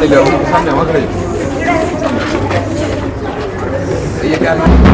가리려고 샀네요. 그래. 얘기하는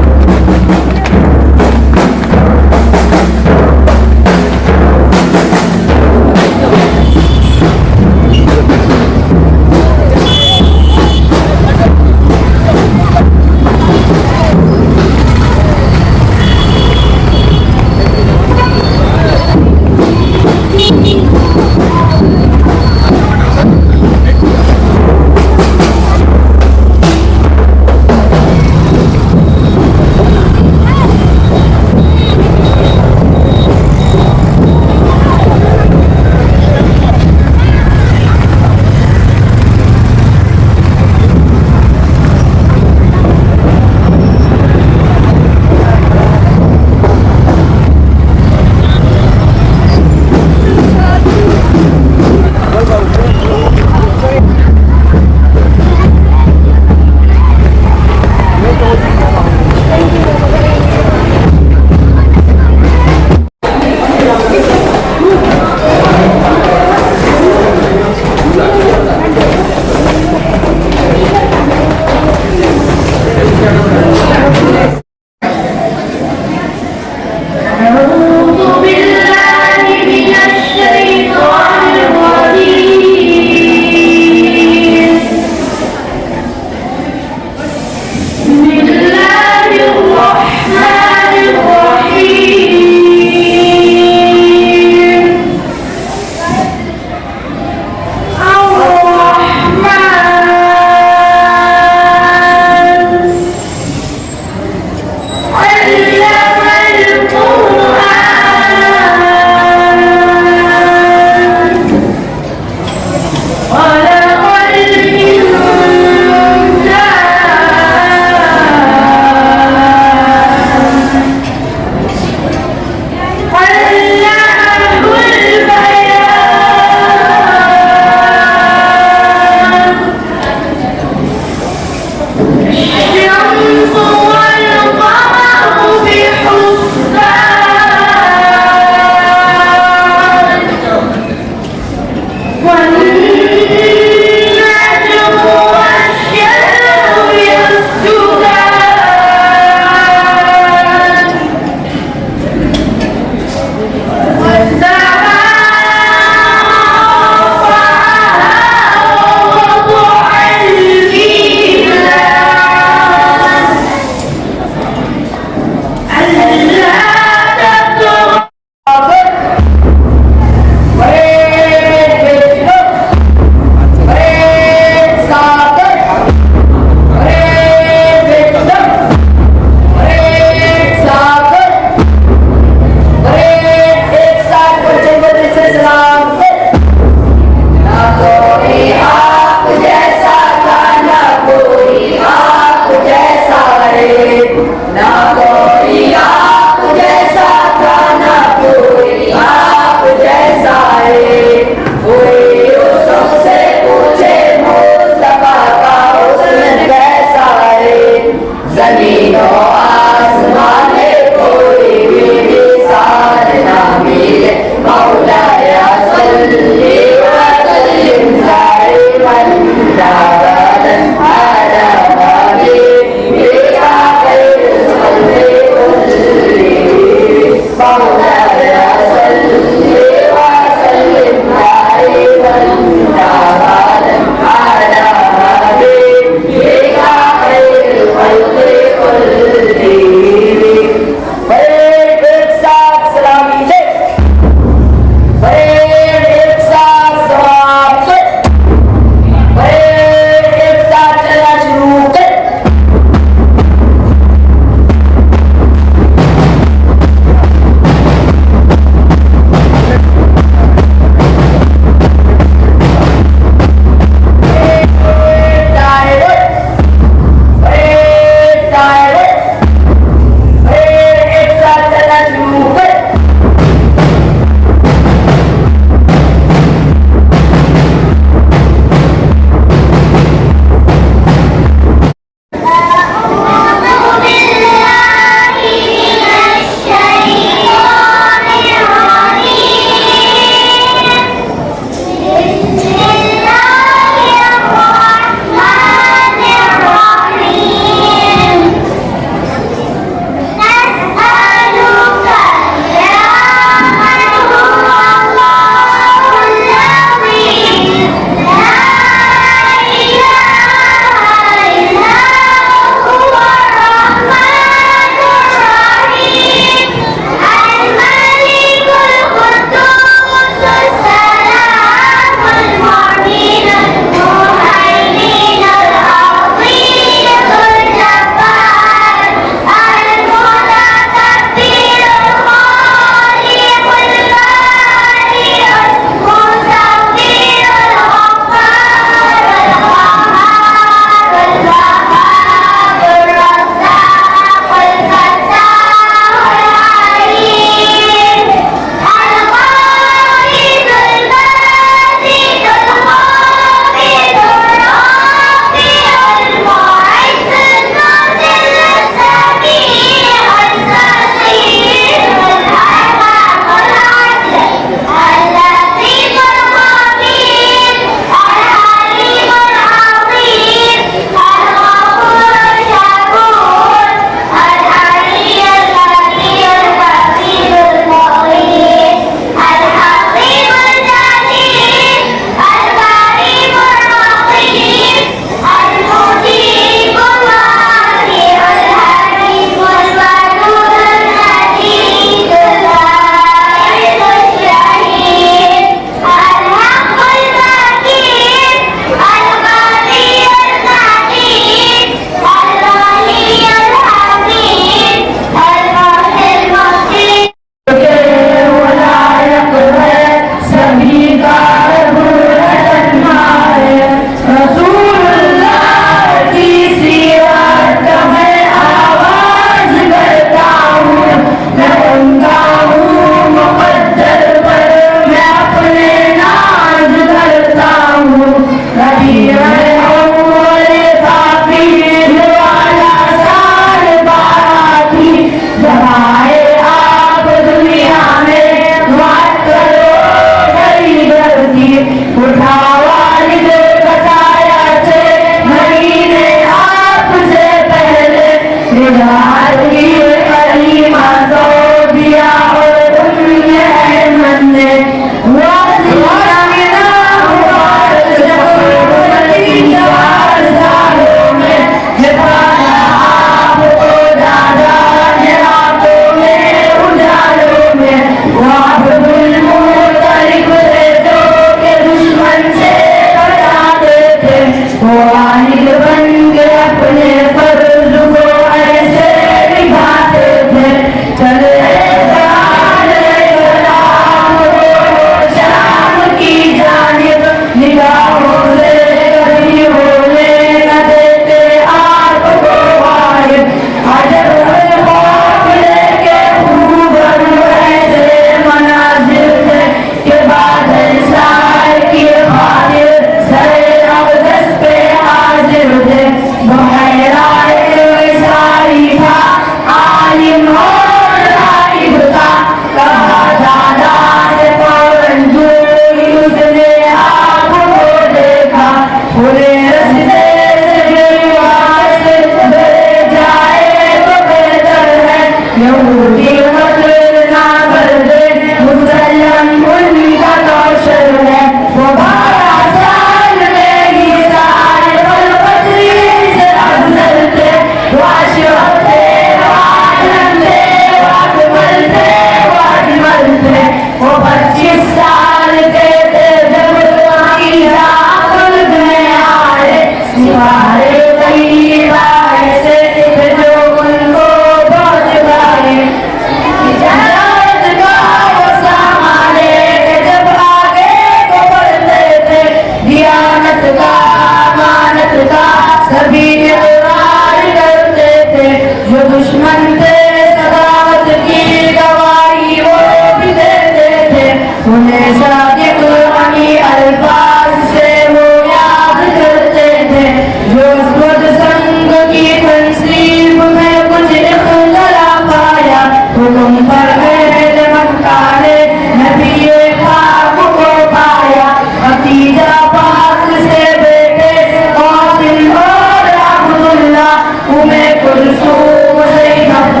उमे कुलसूम ज़ैनब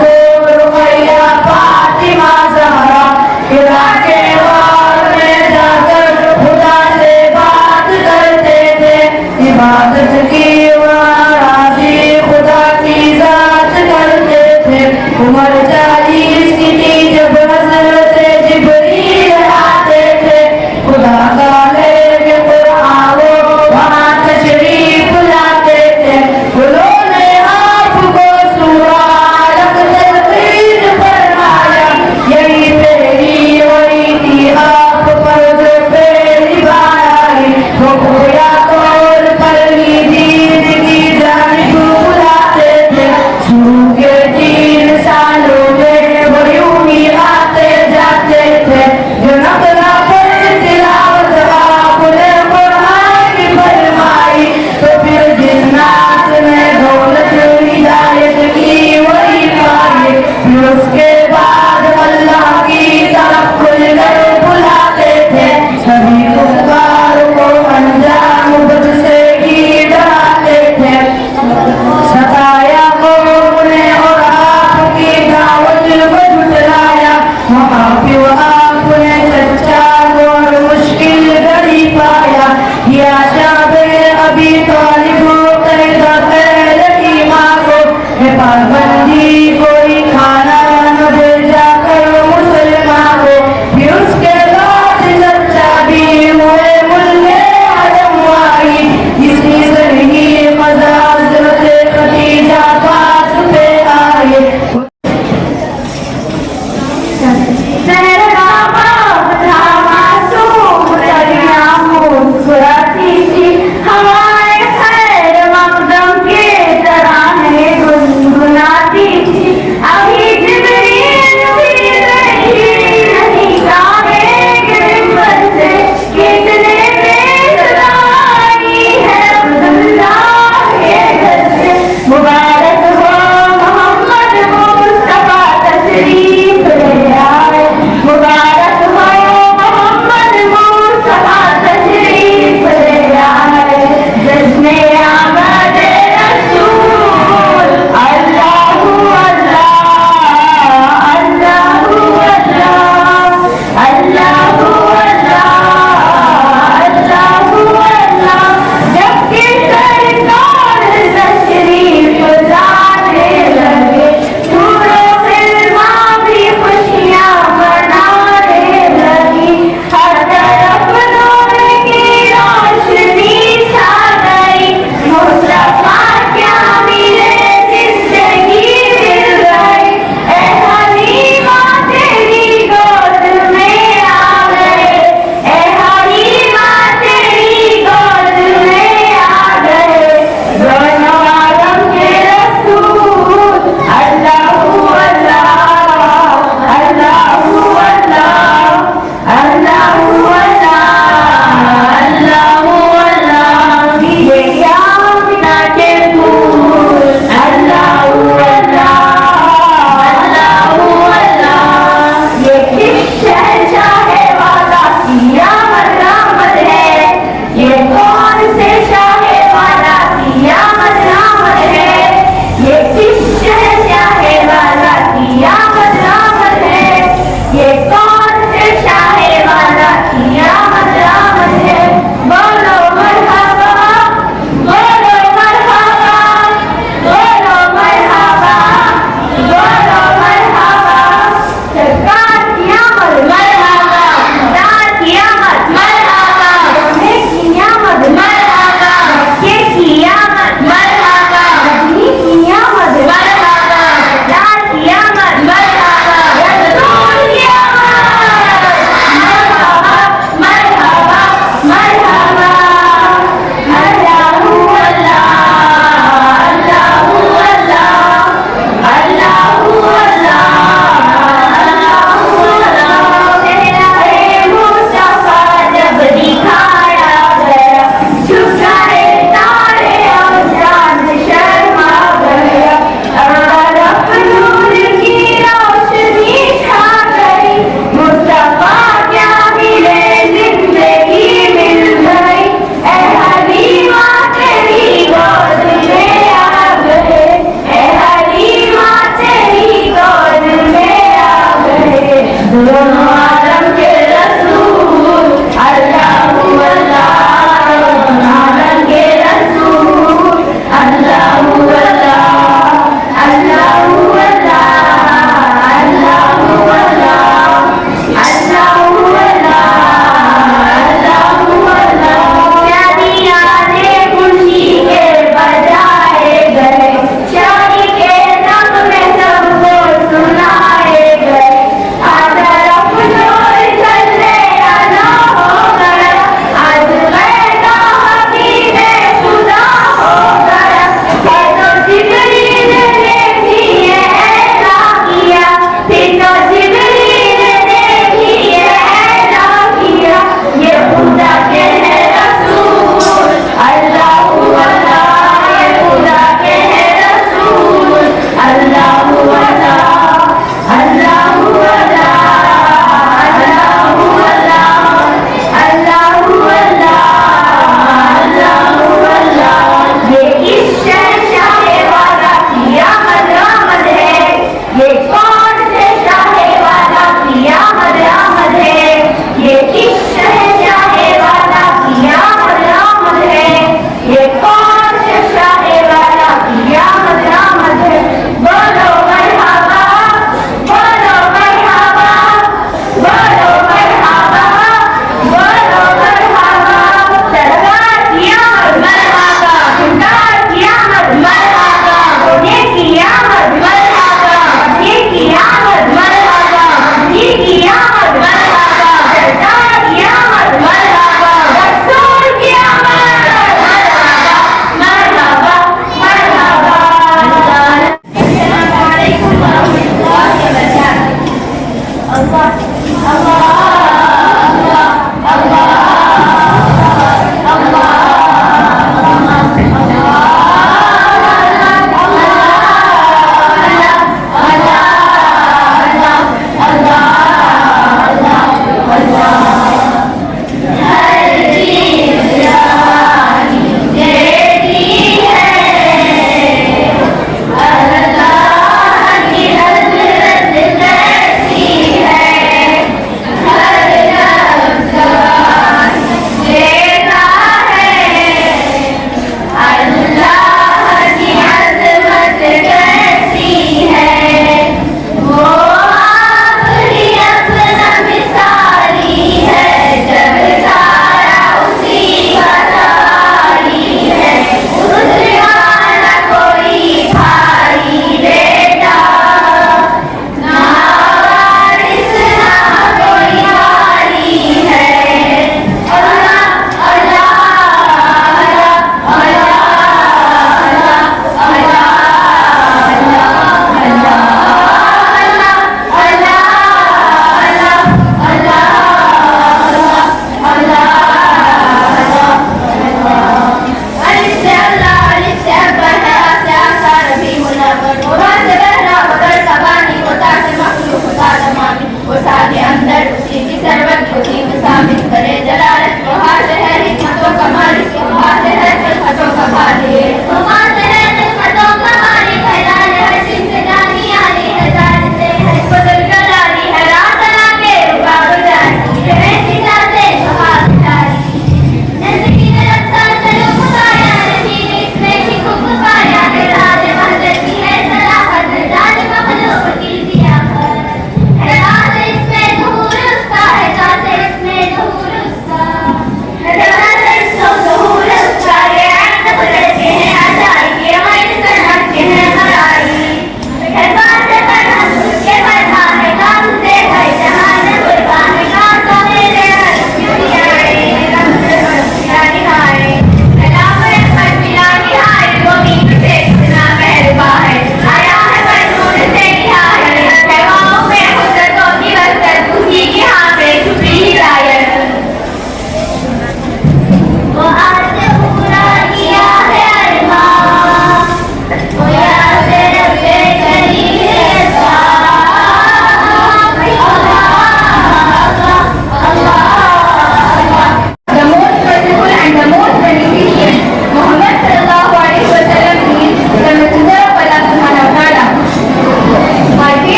रुक़ैया फातिमा ज़हरा इराक़े वार में जाकर खुदा से बात करते थे इबादत की राज़ी खुदा की ज़ात करते थे उम्र 40 की थी जब हज़रत जिब्रील आते थे खुदा का लेके कुरान वहाँ तशरीफ लाते थे उन्होंने आपको सूरत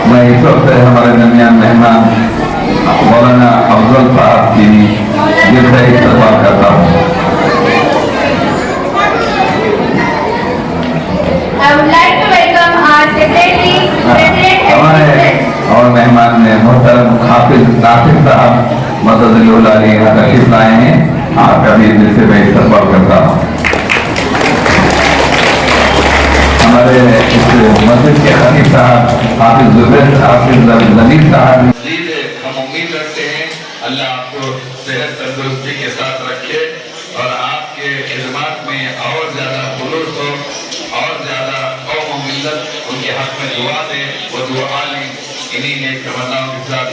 मैं इस वक्त हमारे दरमियान मेहमान मौलाना अफजल साहब की दिल से इस्तकबाल करता हूँ। I would like to welcome our secretary, president हमारे और मेहमान में मोहतरम हाफिज नासिर साहब मददुल अली यहाँ तशरीफ लाए हैं। आपका भी दिल से मैं इस्तकबाल करता हूँ। हमारे इस मस्जिद के खतीब साहब हाफिज जमीर साहब, हम उम्मीद रखते हैं अल्लाह आपको सेहत तंदुरुस्ती के साथ रखे और आपके खिदमत में और ज्यादा खुलूस हो और ज्यादा कौम और मिल्लत उनके हक में दुआ दे। वो दुआ लें। इन्हीं नेक तमन्नाओं के साथ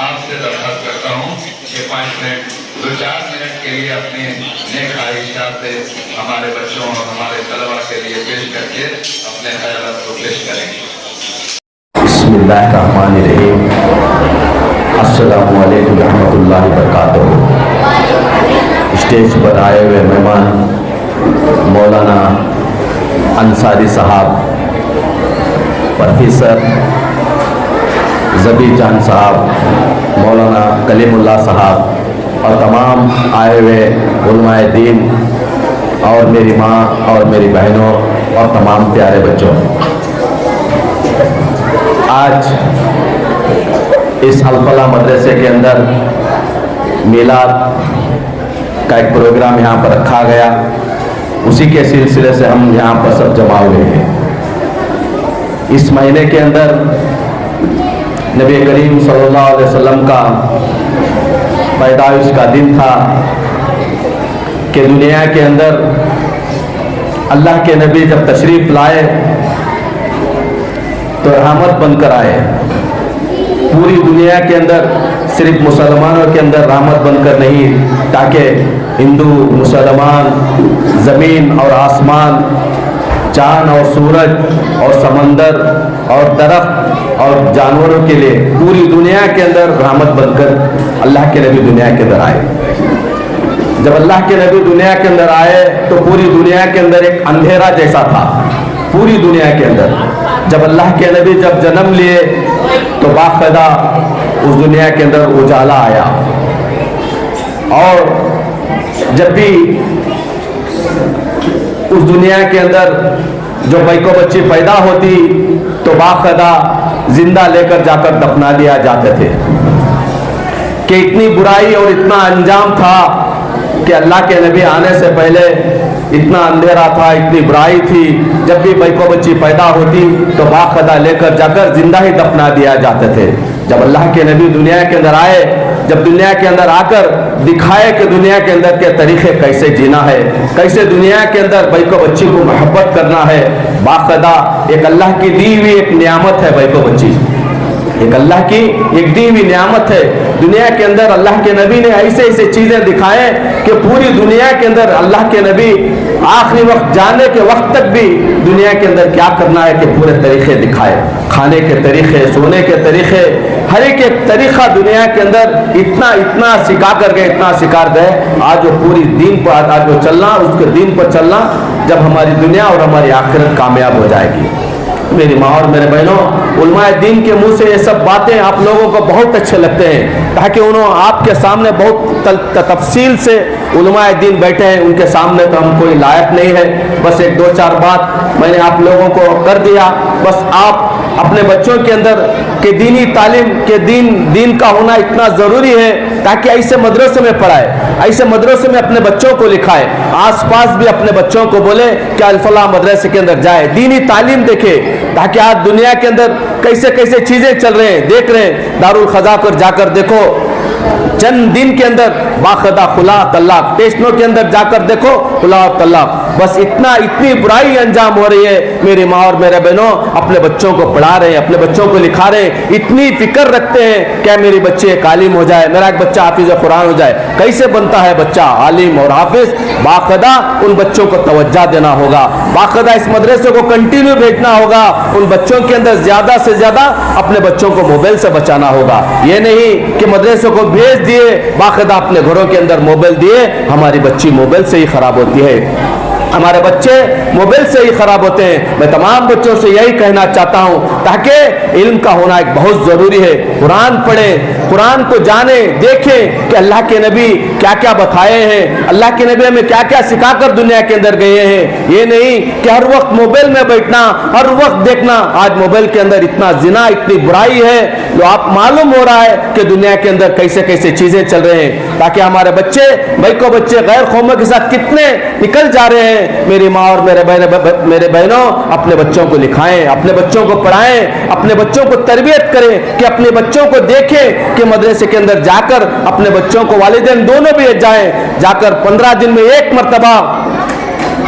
आपसे दरखास्त करता हूँ कि 5 मिनट 2-4 मिनट के लिए अपने नेक ख्वाहिशात से हमारे बच्चों और हमारे तलबा के लिए पेश करके अपने ख्यालात को पेश करेंगे। बिस्मिल्लाहिर्रहमानिर्रहीम। अस्सलामु अलैकुम रहमतुल्लाहि वबरकातुहू। स्टेज पर आए हुए मेहमान मौलाना अंसारी साहब, प्रोफेसर जबीर जान साहब, मौलाना कलीमुल्लाह साहब और तमाम आए हुए उलमाए दीन और मेरी माँ और मेरी बहनों और तमाम प्यारे बच्चों, आज इस अल-फलाह मदरसे के अंदर मिलाद का एक प्रोग्राम यहाँ पर रखा गया। उसी के सिलसिले से हम यहाँ पर सब जमा हुए हैं। इस महीने के अंदर नबी करीम सल्लल्लाहु अलैहि वसल्लम का पैदाइश का दिन था कि दुनिया के अंदर अल्लाह के नबी जब तशरीफ लाए तो रहमत बनकर आए। पूरी दुनिया के अंदर सिर्फ मुसलमानों के अंदर रहमत बनकर नहीं, ताकि हिंदू मुसलमान, ज़मीन और आसमान, चांद और सूरज और समंदर और दरख्त और जानवरों के लिए पूरी दुनिया के अंदर रहमत बनकर अल्लाह के नबी दुनिया के अंदर आए। जब अल्लाह के नबी दुनिया के अंदर आए तो पूरी दुनिया के अंदर एक अंधेरा जैसा था। पूरी दुनिया के अंदर जब अल्लाह के नबी जब जन्म लिए तो बाकायदा उस दुनिया के अंदर उजाला आया। और जब भी उस दुनिया के अंदर जो बैको बच्ची पैदा होती तो बाकायदा जिंदा लेकर जाकर दफना दिया जाते थे कि इतनी बुराई और इतना अंजाम था कि अल्लाह के नबी आने से पहले इतना अंधेरा था, इतनी बुराई थी। जब भी बैको बच्ची पैदा होती तो बाकायदा लेकर जाकर जिंदा ही दफना दिया जाते थे। जब अल्लाह के नबी दुनिया के अंदर आए, जब दुनिया के अंदर आकर दिखाए कि दुनिया के अंदर के तरीके कैसे जीना है, कैसे दुनिया के अंदर बैको बच्ची को मोहब्बत करना है, बाकायदा एक अल्लाह की दी हुई एक नियामत है बैको बच्ची, एक अल्लाह की एक दी हुई नियामत है। दुनिया के अंदर अल्लाह के नबी ने ऐसे ऐसे चीजें दिखाए कि पूरी दुनिया के अंदर अल्लाह के नबी आखिरी वक्त जाने के वक्त तक भी दुनिया के अंदर क्या करना है कि पूरे तरीके दिखाए। खाने के तरीके, सोने के तरीके, हर एक तरीका दुनिया के अंदर इतना इतना सिखा कर गए, इतना सिखा गए। आज वो पूरी दीन पर आज वो चलना, उसके दीन पर चलना, जब हमारी दुनिया और हमारी आखिरत कामयाब हो जाएगी। मेरी माँ और मेरे बहनों, उलमाए दीन के मुंह से ये सब बातें आप लोगों को बहुत अच्छे लगते हैं, ताकि उन्होंने आपके सामने बहुत तफसील से उलमाए दीन बैठे हैं। उनके सामने तो हम कोई लायक नहीं है। बस एक 2-4 बात मैंने आप लोगों को कर दिया। बस आप अपने बच्चों के अंदर के दीनी तालीम के दीन का होना इतना ज़रूरी है, ताकि ऐसे मदरसे में पढ़ाए, ऐसे मदरसे में अपने बच्चों को लिखाए। आसपास भी अपने बच्चों को बोले कि अल-फलाह मदरसे के अंदर जाए, दीनी तालीम देखे, ताकि आज दुनिया के अंदर कैसे कैसे चीजें चल रहे हैं, देख रहे हैं। दारुल खजा कर जाकर देखो, चंद दिन के अंदर बाखदा खुला तलाक, स्टेशनों के अंदर जाकर देखो खुला तलाक। बस इतनी बुराई अंजाम हो रही है। मेरी माँ और मेरे बहनों अपने बच्चों को पढ़ा रहे हैं, अपने बच्चों को लिखा रहे हैं, इतनी फिक्र रखते हैं क्या मेरी बच्चे एक आलिम हो जाए, मेरा एक बच्चा हाफिज कुरान हो जाए। कैसे बनता है बच्चा आलिम और हाफिज? बाकायदा उन बच्चों को तवज्जो देना होगा, बाकायदा इस मदरसे को कंटिन्यू भेजना होगा। उन बच्चों के अंदर ज्यादा से ज्यादा अपने बच्चों को मोबाइल से बचाना होगा। ये नहीं कि मदरसे को भेज दिए, बाकायदा अपने घरों के अंदर मोबाइल दिए, हमारी बच्ची मोबाइल से ही खराब होती है। हमारे बच्चे मोबाइल से ही खराब होते हैं। मैं तमाम बच्चों से यही कहना चाहता हूं, ताकि इल्म का होना एक बहुत जरूरी है। कुरान पढ़ें, कुरान को जाने, देखें कि अल्लाह के नबी क्या क्या बताए हैं, अल्लाह के नबी हमें क्या क्या सिखाकर दुनिया के अंदर गए हैं। ये नहीं कि हर वक्त मोबाइल में बैठना, हर वक्त देखना। आज मोबाइल के अंदर इतना जिना, इतनी बुराई है, जो आप मालूम हो रहा है कि दुनिया के अंदर कैसे कैसे चीजें चल रहे हैं, ताकि हमारे बच्चे, भाई को बच्चे गैर कौमों के साथ कितने निकल जा रहे हैं। मेरी माँ और मेरे बहनों, अपने बच्चों को लिखाएं, अपने बच्चों को पढ़ाएं, अपने बच्चों को तरबियत करें कि अपने बच्चों को देखें कि मदरसे के अंदर जाकर अपने बच्चों को, वालिदैन दोनों भी जाएं, जाकर 15 दिन में एक मरतबा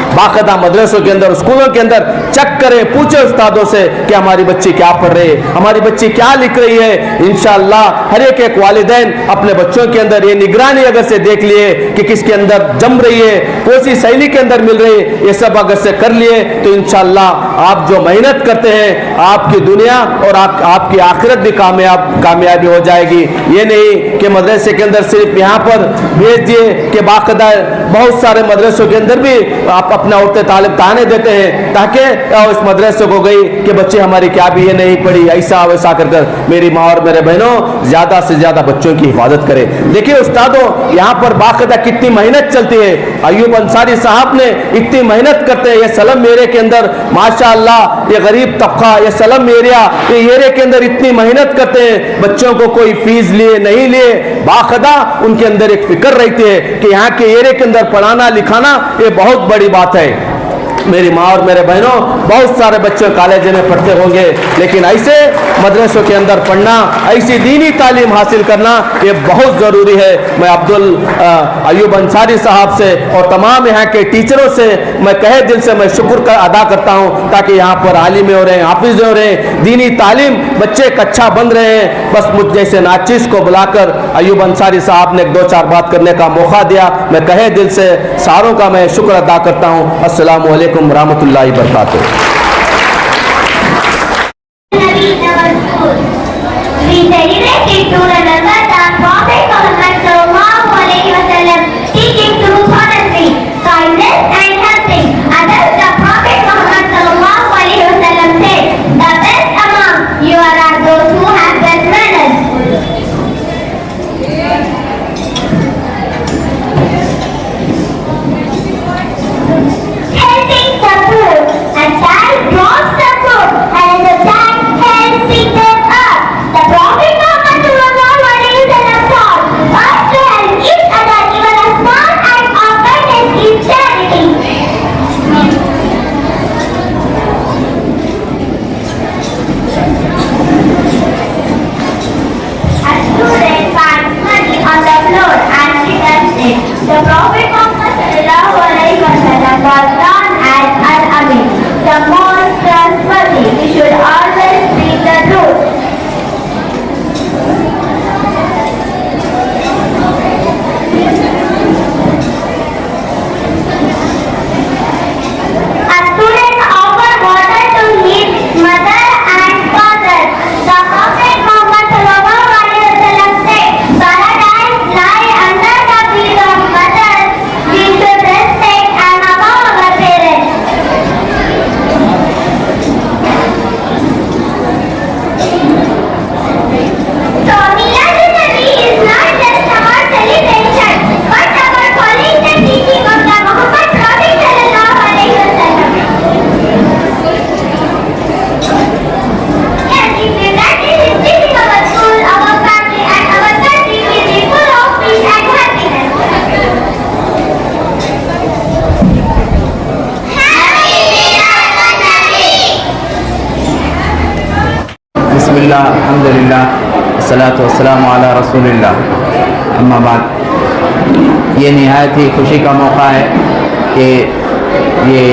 बाकायदा मदरसों के अंदर, स्कूलों के अंदर चेक करें, पूछे उस्तादों से कि हमारी बच्ची क्या पढ़ रही है, हमारी बच्ची क्या लिख रही है। इंशाअल्लाह हर एक वालिदैन अपने बच्चों के अंदर ये निगरानी अगर से देख लिए कि किसके अंदर जम रही है, कौन सी शैली के अंदर मिल रही है, ये सब अगर से कर लिए तो इंशाअल्लाह आप जो मेहनत करते हैं, आपकी दुनिया और आपकी आखिरत भी कामयाबी हो जाएगी। ये नहीं कि मदरसे के अंदर सिर्फ यहाँ पर भेज दिए कि बाकायदा बहुत सारे मदरसों के अंदर भी आप अपना औरतें तालिब ताने देते हैं, ताकि इस मदरसे को गई कि बच्चे हमारी क्या भी ये नहीं पढ़ी, ऐसा वैसा कर कर। मेरी माँ और मेरे बहनों, ज्यादा से ज्यादा बच्चों की हिफाजत करें। देखिए उस्तादों, यहाँ पर बाकायदा कितनी मेहनत चलती है। अयूब अंसारी साहब ने इतनी मेहनत करते हैं। ये सलम एरिया के अंदर माशाअल्लाह, ये गरीब तबका, ये सलम एरिया, ये एरिया के अंदर इतनी मेहनत करते हैं। बच्चों को कोई फीस लिए नहीं लिए, बाकायदा उनके अंदर एक फिक्र रहती है कि यहाँ के एरिया के अंदर पढ़ाना लिखाना ये बहुत बड़ी बात है। मेरी माँ और मेरे बहनों, बहुत सारे बच्चे कॉलेज में पढ़ते होंगे, लेकिन ऐसे मदरसों के अंदर पढ़ना, ऐसी दीनी तालीम हासिल करना ये बहुत ज़रूरी है। मैं अयूब अंसारी साहब से और तमाम यहाँ के टीचरों से मैं कहे दिल से मैं शुक्र अदा करता हूँ, ताकि यहाँ पर आलिम हो रहे हैं, हाफिज हो रहे हैं, दीनी तालीम बच्चे कच्चा बन रहे हैं। बस मुझ जैसे नाचिस को बुलाकर अयूब अंसारी साहब ने 2-4 बात करने का मौका दिया। मैं कहे दिल से सारों का मैं शुक्र अदा करता हूँ। अस्सलामु अलैकुम रहमतुल्लाहि बरकातुहू। We celebrated to remember the Prophet Muhammad sallallahu alaihi wasallam teaching truth, honesty, kindness and helping others. The Prophet Muhammad sallallahu alaihi wasallam said, "The best among you are those who have best manners." Helping the poor, a child drops the food and the child helps pick them up. The Prophet Muhammad sallallahu alaihi wasallam taught us to help each other. Even a small act of kindness is charity. A student finds money on the floor and she touched it. The Prophet Muhammad sallallahu alaihi wasallam was known as Al-Amin, the most trustworthy. We should always speak the truth. A student offered water to his mother and father. The Prophet Muhammad sallallahu alaihi wasallam said, "Paradise lie under the feet of mothers. We should respect and obey our parents." So Milad-un-Nabi is not just about celebration, but about following the teaching of the Muhammad Prophet sallallahu alaihi wasallam. Yes, if we practice this teaching, our school, our family and our country will be full of peace and happiness. Happy Milad-un-Nabi! बिस्मिल्लाह, अल्हम्दुलिल्लाह, अस्सलातु वस्सलामु अला रसूलिल्लाह, अम्मा बाद। ये निहायत ही खुशी का मौका है कि ये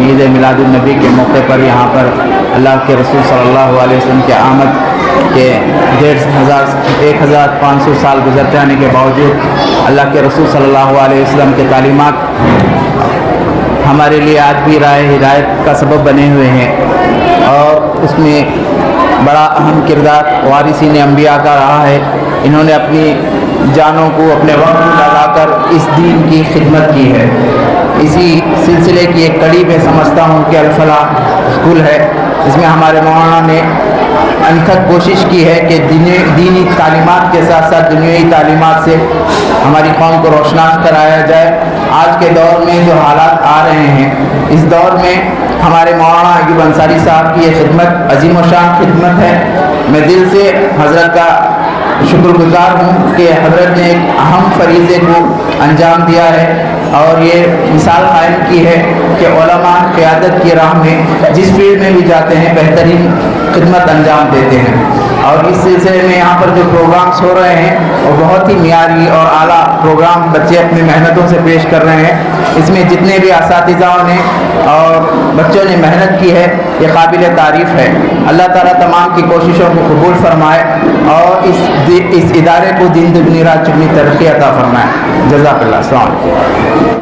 ईद मिलादुन्नबी के मौके पर यहाँ पर अल्लाह के रसूल सल्लल्लाहु अलैहि वसल्लम के आमद के 1500 साल गुजरते आने के बावजूद अल्लाह के रसूल सल्लल्लाहु अलैहि वसल्लम के तालीमात हमारे लिए आज भी राह हिदायत का सबब बने हुए हैं, और उसमें बड़ा अहम किरदार वारिसीन अंबिया का रहा है। इन्होंने अपनी जानों को, अपने वक्त को लगाकर इस दीन की खिदमत की है। इसी सिलसिले की एक कड़ी में समझता हूँ कि अल-फलाह स्कूल है। इसमें हमारे मौलाना ने अनथक कोशिश की है कि दीनी तालीमात के साथ साथ दुनियावी तालीमात से हमारी कौम को रोशनास कराया जाए। आज के दौर में जो हालात आ रहे हैं, इस दौर में हमारे मौलाना अयूब अंसारी साहब की ये खिदमत अजीम शान खिदमत है। मैं दिल से हज़रत का शुक्रगुजार हूँ कि हज़रत ने एक अहम फरीज़े को अंजाम दिया है और ये मिसाल कायम की है कि उलमा क़यादत की राह में जिस फील्ड में भी जाते हैं बेहतरीन खिदमत अंजाम देते हैं। और इस सिलसिले में यहाँ पर जो प्रोग्राम्स हो रहे हैं वो बहुत ही मियारी और आला प्रोग्राम बच्चे अपनी मेहनतों से पेश कर रहे हैं। इसमें जितने भी असातिज़ाओं ने और बच्चों ने मेहनत की है ये काबिल तारीफ़ है। अल्लाह ताला तमाम की कोशिशों को कबूल फरमाए और इस इदारे को दिन दुगनी रात चुगनी तरक्की अता फरमाए। जज़ाकल्लाह। अस्सलाम वालेकुम।